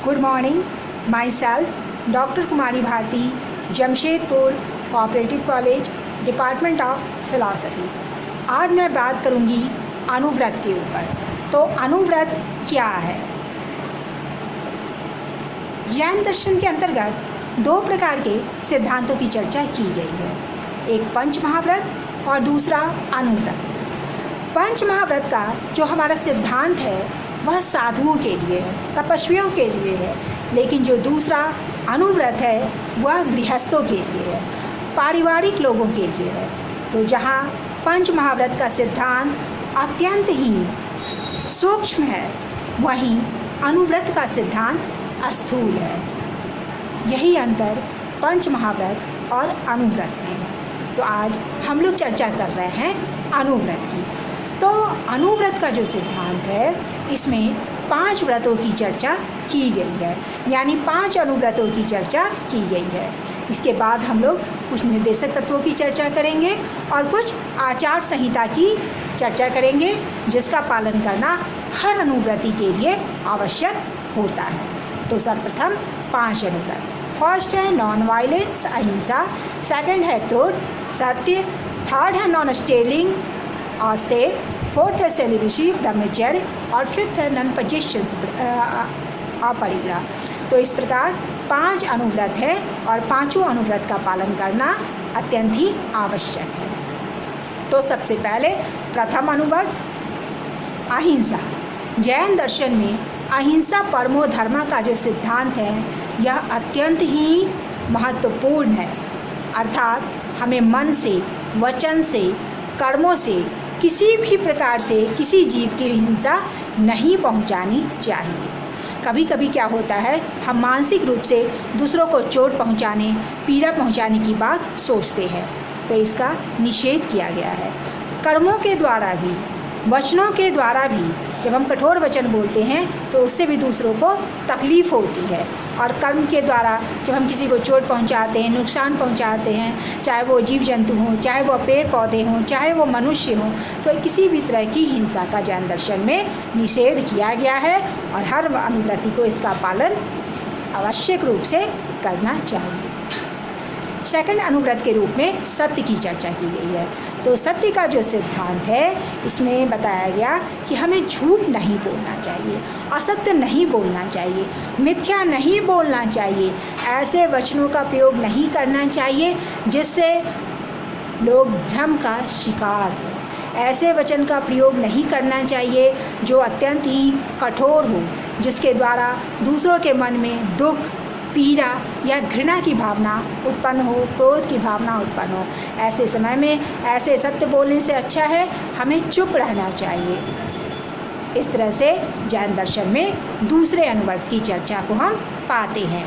Good morning. Myself, Dr. Kumari Bharti, Jamshedpur cooperative college, department of philosophy. आज मैं बात करूंगी अनुव्रत के ऊपर। तो अनुव्रत क्या है? जैन दर्शन के अंतर्गत दो प्रकार के सिद्धांतों की चर्चा की गई है, एक पंच महाव्रत और दूसरा अनुव्रत। पंच महाव्रत का जो हमारा सिद्धांत है वह साधुओं के लिए है, तपस्वियों के लिए है, लेकिन जो दूसरा अनुव्रत है वह गृहस्थों के लिए है, पारिवारिक लोगों के लिए है। तो जहाँ पंच महाव्रत का सिद्धांत अत्यंत ही सूक्ष्म है, वहीं अनुव्रत का सिद्धांत स्थूल है। यही अंतर पंच महाव्रत और अनुव्रत में है। तो आज हम लोग चर्चा कर रहे हैं अनुव्रत की। तो अनुव्रत का जो सिद्धांत है इसमें 5 व्रतों की चर्चा की गई है, यानी 5 अनुव्रतों की चर्चा की गई है। इसके बाद हम लोग कुछ निर्देशक तत्वों की चर्चा करेंगे और कुछ आचार संहिता की चर्चा करेंगे, जिसका पालन करना हर अनुव्रति के लिए आवश्यक होता है। तो सर्वप्रथम 5 अनुव्रत। फर्स्ट है नॉन वायलेंस, अहिंसा। सेकंड है क्रोध, सत्य। थर्ड है नॉन स्टेलिंग, आस्ते। फोर्थ है सेलिबेसी, ब्रह्मचर्य। और फिफ्थ है नॉन पोजेशंस, अपरिग्रह। तो इस प्रकार 5 अनुव्रत है और 5 अनुव्रत का पालन करना अत्यंत ही आवश्यक है। तो सबसे पहले प्रथम अनुव्रत अहिंसा। जैन दर्शन में अहिंसा परमो धर्म का जो सिद्धांत है यह अत्यंत ही महत्वपूर्ण है। अर्थात हमें मन से, वचन से, कर्मों से किसी भी प्रकार से किसी जीव की हिंसा नहीं पहुंचानी चाहिए। कभी कभी क्या होता है, हम मानसिक रूप से दूसरों को चोट पहुंचाने, पीड़ा पहुंचाने की बात सोचते हैं, तो इसका निषेध किया गया है। कर्मों के द्वारा भी, वचनों के द्वारा भी जब हम कठोर वचन बोलते हैं तो उससे भी दूसरों को तकलीफ़ होती है, और कर्म के द्वारा जब हम किसी को चोट पहुंचाते हैं, नुकसान पहुंचाते हैं, चाहे वो जीव जंतु हों, चाहे वो पेड़ पौधे हों, चाहे वो मनुष्य हों, तो किसी भी तरह की हिंसा का जैन दर्शन में निषेध किया गया है और हर अनुव्रति को इसका पालन आवश्यक रूप से करना चाहिए। सेकंड अनुव्रत के रूप में सत्य की चर्चा की गई है। तो सत्य का जो सिद्धांत है इसमें बताया गया कि हमें झूठ नहीं बोलना चाहिए, असत्य नहीं बोलना चाहिए, मिथ्या नहीं बोलना चाहिए, ऐसे वचनों का प्रयोग नहीं करना चाहिए जिससे लोग भ्रम का शिकार हो। ऐसे वचन का प्रयोग नहीं करना चाहिए जो अत्यंत ही कठोर हो, जिसके द्वारा दूसरों के मन में दुख, पीड़ा या घृणा की भावना उत्पन्न हो, क्रोध की भावना उत्पन्न हो। ऐसे समय में ऐसे सत्य बोलने से अच्छा है हमें चुप रहना चाहिए। इस तरह से जैन दर्शन में दूसरे अनुव्रत की चर्चा को हम पाते हैं।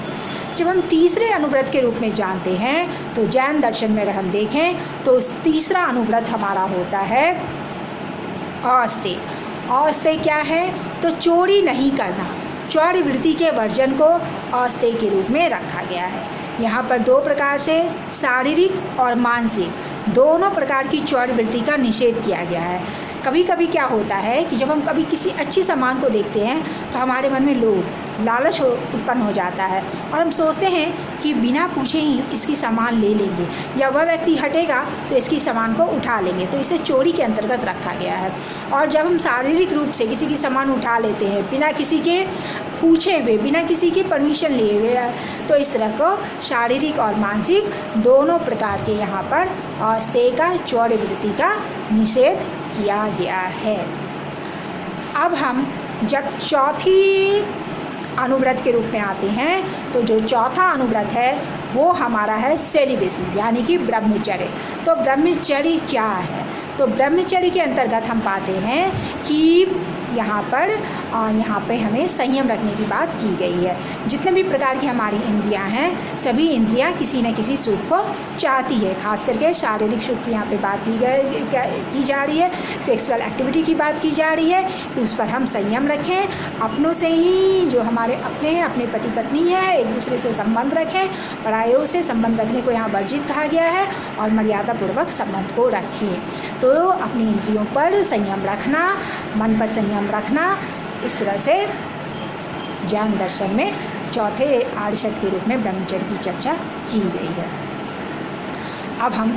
जब हम तीसरे अनुव्रत के रूप में जानते हैं तो जैन दर्शन में अगर हम देखें तो तीसरा अनुव्रत हमारा होता है आस्ते। आस्ते क्या है? तो चोरी नहीं करना। चौर्य वृत्ति के वर्जन को आस्ते के रूप में रखा गया है। यहाँ पर 2 प्रकार से, शारीरिक और मानसिक, दोनों प्रकार की चौर्य वृत्ति का निषेध किया गया है। कभी कभी क्या होता है कि जब हम कभी किसी अच्छी सामान को देखते हैं तो हमारे मन में लोभ, लालच उत्पन्न हो जाता है और हम सोचते हैं कि बिना पूछे ही इसकी सामान ले लेंगे, या वह व्यक्ति हटेगा तो इसकी सामान को उठा लेंगे। तो इसे चोरी के अंतर्गत रखा गया है। और जब हम शारीरिक रूप से किसी की सामान उठा लेते हैं बिना किसी के पूछे हुए, बिना किसी की परमिशन लिए हुए, तो इस तरह को शारीरिक और मानसिक दोनों प्रकार के यहाँ पर आस्ते का, चौर्य वृत्ति का निषेध किया गया है। अब हम जब चौथी अनुव्रत के रूप में आते हैं तो जो चौथा अनुव्रत है वो हमारा है सेलिबेसी, यानी कि ब्रह्मचर्य। तो ब्रह्मचर्य क्या है? तो ब्रह्मचर्य के अंतर्गत हम पाते हैं कि यहाँ पे हमें संयम रखने की बात की गई है। जितने भी प्रकार की हमारी इंद्रियाँ हैं, सभी इंद्रियाँ किसी न किसी सुख को चाहती है। खास करके शारीरिक सुख की यहाँ पे बात की जा रही है, सेक्सुअल एक्टिविटी की बात की जा रही है कि उस पर हम संयम रखें। अपनों से ही, जो हमारे अपने हैं, अपने पति पत्नी है, एक दूसरे से संबंध रखें। परायों से संबंध रखने को यहाँ वर्जित कहा गया है और मर्यादापूर्वक संबंध को रखें। तो अपनी इंद्रियों पर संयम रखना, मन पर संयम रखना, इस तरह से जैन दर्शन में चौथे आर्यसत्य के रूप में ब्रह्मचर्य की चर्चा की गई है। अब हम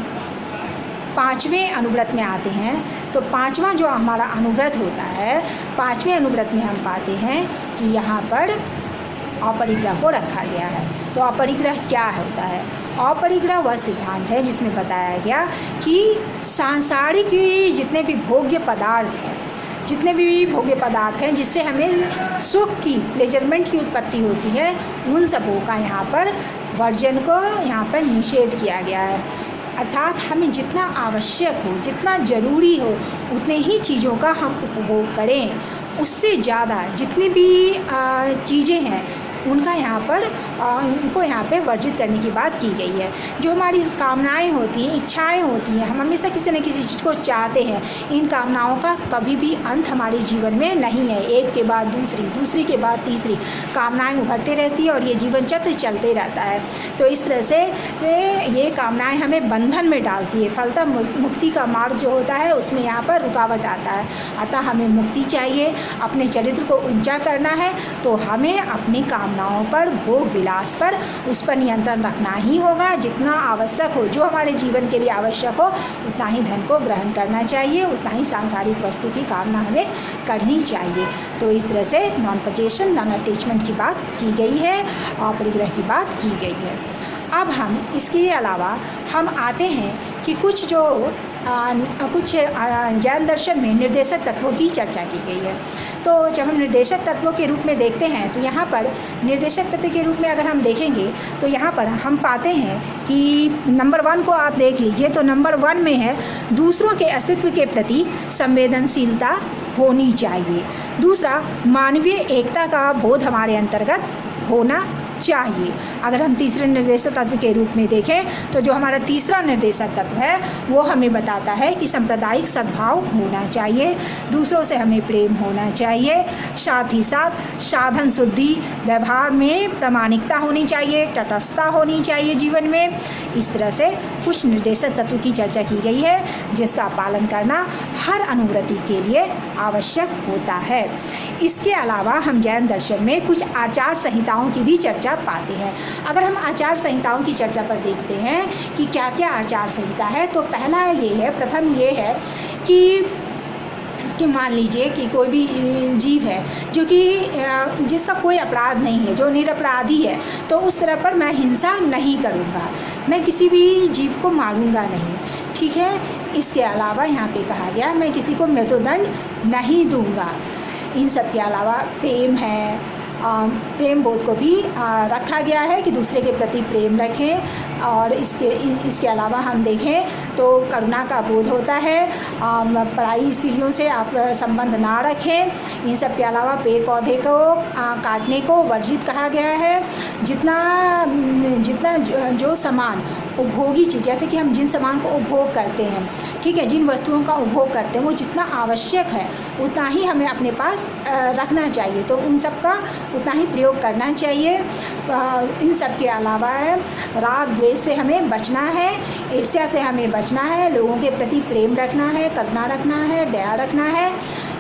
पाँचवें अनुव्रत में आते हैं। तो पाँचवा जो हमारा अनुव्रत होता है, पाँचवें अनुव्रत में हम पाते हैं कि यहाँ पर अपरिग्रह को रखा गया है। तो अपरिग्रह क्या होता है? अपरिग्रह वह सिद्धांत है जिसमें बताया गया कि सांसारिक जितने भी भोग्य पदार्थ हैं, जितने भी भोग्य पदार्थ हैं जिससे हमें सुख की, प्लेजरमेंट की उत्पत्ति होती है, उन सबों का यहाँ पर वर्जन को यहाँ पर निषेध किया गया है। अर्थात हमें जितना आवश्यक हो, जितना ज़रूरी हो, उतने ही चीज़ों का हम उपभोग करें। उससे ज़्यादा जितनी भी चीज़ें हैं उनका यहाँ पर उनको यहाँ पे वर्जित करने की बात की गई है। जो हमारी कामनाएं होती हैं, इच्छाएं होती हैं, हम हमेशा किसी न किसी चीज़ को चाहते हैं। इन कामनाओं का कभी भी अंत हमारे जीवन में नहीं है। एक के बाद दूसरी, दूसरी के बाद तीसरी कामनाएं उभरती रहती है और ये जीवन चक्र चलते रहता है। तो इस तरह से ये कामनाएं हमें बंधन में डालती है। फलतः मुक्ति का मार्ग जो होता है उसमें यहाँ पर रुकावट आता है। अतः हमें मुक्ति चाहिए, अपने चरित्र को ऊंचा करना है, तो हमें अपनी कामनाओं पर, भोग विलास पर, उस पर नियंत्रण रखना ही होगा। जितना आवश्यक हो, जो हमारे जीवन के लिए आवश्यक हो, उतना ही धन को ग्रहण करना चाहिए, उतना ही सांसारिक वस्तु की कामना हमें करनी चाहिए। तो इस तरह से नॉन पोजेशन, नॉन अटैचमेंट की बात की गई है, अपरिग्रह की बात की गई है। अब हम इसके अलावा हम आते हैं कि कुछ जैन दर्शन में निर्देशक तत्वों की चर्चा की गई है। तो जब हम निर्देशक तत्वों के रूप में देखते हैं तो यहाँ पर निर्देशक तत्व के रूप में अगर हम देखेंगे तो यहाँ पर हम पाते हैं कि नंबर 1 को आप देख लीजिए। तो नंबर 1 में है दूसरों के अस्तित्व के प्रति संवेदनशीलता होनी चाहिए। दूसरा, मानवीय एकता का बोध हमारे अंतर्गत होना चाहिए। अगर हम तीसरे निर्देशक तत्व के रूप में देखें तो जो हमारा तीसरा निर्देशक तत्व है वो हमें बताता है कि सांप्रदायिक सद्भाव होना चाहिए, दूसरों से हमें प्रेम होना चाहिए, साथ ही साथ साधन शुद्धि, व्यवहार में प्रामाणिकता होनी चाहिए, तटस्थता होनी चाहिए जीवन में। इस तरह से कुछ निर्देशक तत्व की चर्चा की गई है जिसका पालन करना हर अनुव्रति के लिए आवश्यक होता है। इसके अलावा हम जैन दर्शन में कुछ आचार संहिताओं की भी चर्चा पाते हैं। अगर हम आचार संहिताओं की चर्चा पर देखते हैं कि क्या क्या आचार संहिता है, तो पहला ये है, प्रथम ये है कि मान लीजिए कि कोई भी जीव है जो कि जिसका कोई अपराध नहीं है, जो निरपराधी है, तो उस तरह पर मैं हिंसा नहीं करूँगा, मैं किसी भी जीव को मारूंगा नहीं, ठीक है। इसके अलावा यहाँ पे कहा गया मैं किसी को मृत्युदंड नहीं दूंगा। इन सब के अलावा प्रेम है, प्रेम बोध को भी रखा गया है कि दूसरे के प्रति प्रेम रखें। और इसके अलावा हम देखें तो करुणा का बोध होता है, पराई स्त्रियों से आप संबंध ना रखें। इन सब के अलावा पेड़ पौधे को काटने को वर्जित कहा गया है। जितना जो सामान उपभोगी चीज़, जैसे कि हम जिन सामान को उपभोग करते हैं, ठीक है, जिन वस्तुओं का उपभोग करते हैं वो जितना आवश्यक है उतना ही हमें अपने पास रखना चाहिए, तो उन सब का उतना ही प्रयोग करना चाहिए। इन सब के अलावा राग द्वेष से हमें बचना है, ईर्ष्या से हमें बचना है, लोगों के प्रति प्रेम रखना है, करुणा रखना है, दया रखना है।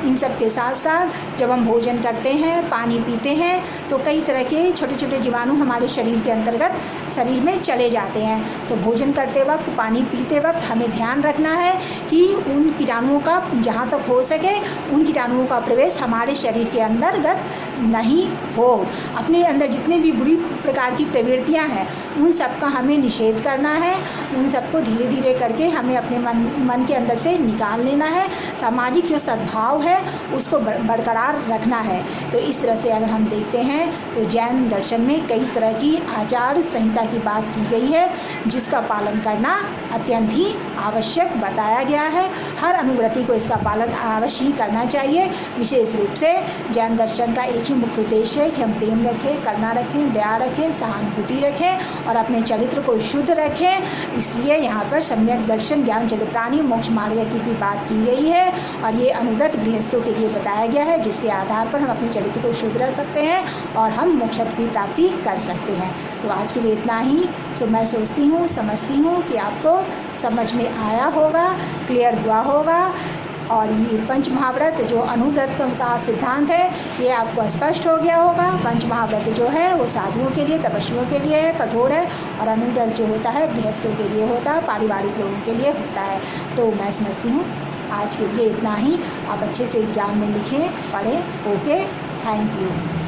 इन सब के साथ साथ जब हम भोजन करते हैं, पानी पीते हैं, तो कई तरह के छोटे छोटे जीवाणु हमारे शरीर के अंतर्गत शरीर में चले जाते हैं। तो भोजन करते वक्त, पानी पीते वक्त हमें ध्यान रखना है कि उन कीटाणुओं का जहाँ तक हो सके उन कीटाणुओं का प्रवेश हमारे शरीर के अंतर्गत नहीं हो। अपने अंदर जितने भी बुरी प्रकार की प्रवृत्तियाँ हैं उन सब का हमें निषेध करना है, उन सबको धीरे धीरे करके हमें अपने मन के अंदर से निकाल लेना है। सामाजिक जो सद्भाव है उसको बरकरार रखना है। तो इस तरह से अगर हम देखते हैं तो जैन दर्शन में कई तरह की आचार संहिता की बात की गई है जिसका पालन करना अत्यंत ही आवश्यक बताया गया है। हर अनुव्रति को इसका पालन अवश्य ही करना चाहिए। विशेष रूप से जैन दर्शन का एक ही मुख्य उद्देश्य है कि हम प्रेम रखें, करुणा रखें, दया रखें, सहानुभूति रखें और अपने चरित्र को शुद्ध रखें। इसलिए यहाँ पर सम्यक दर्शन, ज्ञान चरित्राणी, मोक्ष मार्ग की भी बात की गई है और ये अनुव्रत गृहस्थों के लिए बताया गया है जिसके आधार पर हम अपने चरित्र को शुद्ध रख सकते हैं और हम मोक्षत्व की प्राप्ति कर सकते हैं। तो आज के लिए इतना ही। सो मैं सोचती हूँ, समझती हूँ कि आपको समझ में आया होगा, क्लियर हुआ होगा और ये पंच महाव्रत जो अनुव्रत का सिद्धांत है ये आपको स्पष्ट हो गया होगा। पंच महाव्रत जो है वो साधुओं के लिए, तपस्वियों के लिए है, कठोर है, और अनुव्रत जो होता है गृहस्थों के लिए होता है, पारिवारिक लोगों के लिए होता है। तो मैं समझती हूँ आज के लिए इतना ही। आप अच्छे से एग्ज़ाम में लिखें, पढ़ें। Okay, thank you.